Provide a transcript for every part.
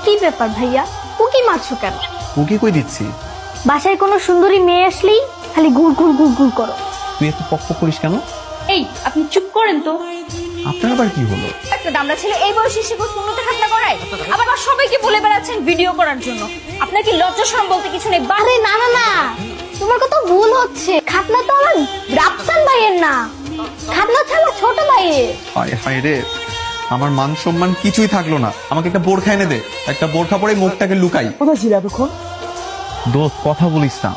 কি ব্যাপার ভাইয়া, উকি মারছো কেন? উকি কই দিচ্ছি? বাসায় কোনো সুন্দরী মেয়ে আসলেই খালি গুড় গুড় গুড় গুড় করো। তুই এত পক করিস কেন? এই আপনি চুপ করেন তো। আপনার আবার কি হলো? একটা দামড়া ছেলে এই বয়সে এসে শূন্যতে খাতনা করায়, আবার সবাইকে বলে বেড়াচ্ছেন ভিডিও করার জন্য। আপনার কি লজ্জা শরম বলতে কিছু নেই? আরে না না না, তোমার কথা ভুল হচ্ছে। খাতনা তো আমার রাফসান ভাইয়ের না, খাতনা হচ্ছে আমার ছোট ভাইয়ের। হায় হায় রে, আমার মান সম্মান কিছুই থাকলো না। আমাকে একটা বোরখা এনে দে, একটা বোরখা পরে মুখটাকে লুকাই। কোথায় ছিল এতক্ষণ? দোস্ত কথা বলিস না,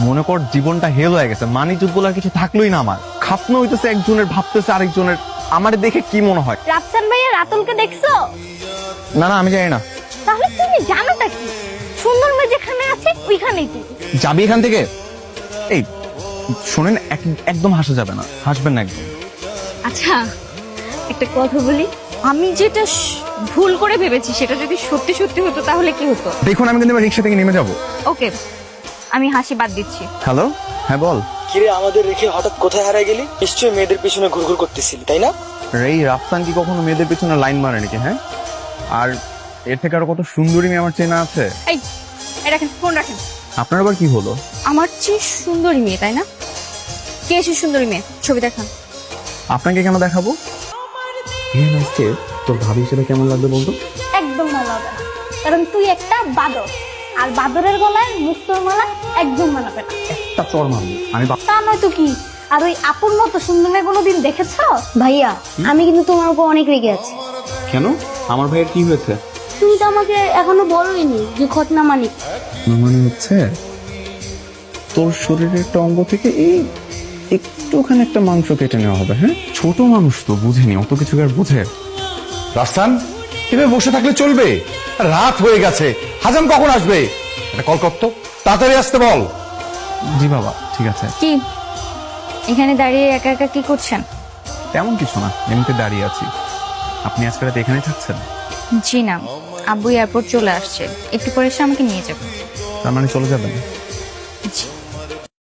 মনে কর জীবনটা হেল হয়ে গেছে, মানি যুদ্ধ বলার কিছু থাকলোই না আমার। খাতনা হইতেছে একজনের, ভাবতেছে আরেকজনের। আমার দেখে কি মনে হয়? রাফসান ভাইয়া রাতুলকে দেখছো? না না, আমি জানি না। তাহলে তুমি জানোটা কি? সুন্দর মেয়ে যেখানে আছে ওইখানেই তুমি যাবি এখান থেকে? এই শোনেন, একদম হাসা যাবে না, হাসবেন না একদম। আচ্ছা একটা কথা বলি, আমি যেটা ভুল করে ভেবেছি সেটা যদি সত্যি সত্যি হতো তাহলে কি হতো? দেখুন, আমি কিন্তু এবার রিক্সা থেকে নেমে যাবো। ওকে, আমি হাসি বাদ দিচ্ছি। হ্যালো, হ্যাঁ বল। কিরে, আমাদের রেখে হঠাৎ কোথায় হারাই গেলি? নিশ্চয়ই মেয়েদের পিছনে ঘুরঘুর করতেছিলি, তাই না? এই রাফসান কি কখনো মেয়েদের পিছনে লাইন মারে নাকি? হ্যাঁ, আর এর থেকে আরো কত সুন্দরী মেয়ে আমার চেনা আছে। এই রাখেন, ফোন রাখেন। আপনার আবার কি হলো? আমার চেয়ে সুন্দরী মেয়ে, তাই না? কে সে সুন্দরী মেয়ে? ছবি দেখান। আপনাকে কেন দেখাবো? আজকে তোর ভাবি হিসেবে কেমন লাগবে বলতো? একদম ভালো হবে না, কারণ তুই একটা বাদর, আর বাদরের গলায় মুক্তোর মালা একদম মানাবে না। একটা চর মারবো আমি। তা নয়তো কি? আর ওই আপুর মতো সুন্দর মেয়ে কোনোদিন দেখেছো? ভাইয়া আমি কিন্তু তোমার উপর অনেক রেগে আছি। কেন? আমার ভাইয়ের কি হয়েছে? তুমি তো আমাকে এখনো বলোইনি যে ঘটনা মানিক। মনে হচ্ছে তোর শরীরের একটা অঙ্গ থেকে এই একটুখানি একটা মাংস কেটে নেওয়া হবে। হ্যাঁ, ছোট মানুষ তো, বুঝেনি অত কিছু। আর বুঝে রাস্তান, এভাবে বসে থাকলে চলবে? রাত হয়ে গেছে, হাজাম কখন আসবে? একটা কল করতো, তাড়াতাড়ি আসতে বল। জি বাবা, ঠিক আছে। কি এখানে দাঁড়িয়ে একা একা কি করছেন? তেমন কিছু না, এমনিতে দাঁড়িয়ে আছি। আপনি আজকে রাতে এখানেই থাকছেন? জি না, আব্বু এয়ারপোর্ট চলে আসছে, একটু পরে এসে আমাকে নিয়ে যাবে। তার মানে চলে যাবেন? জি।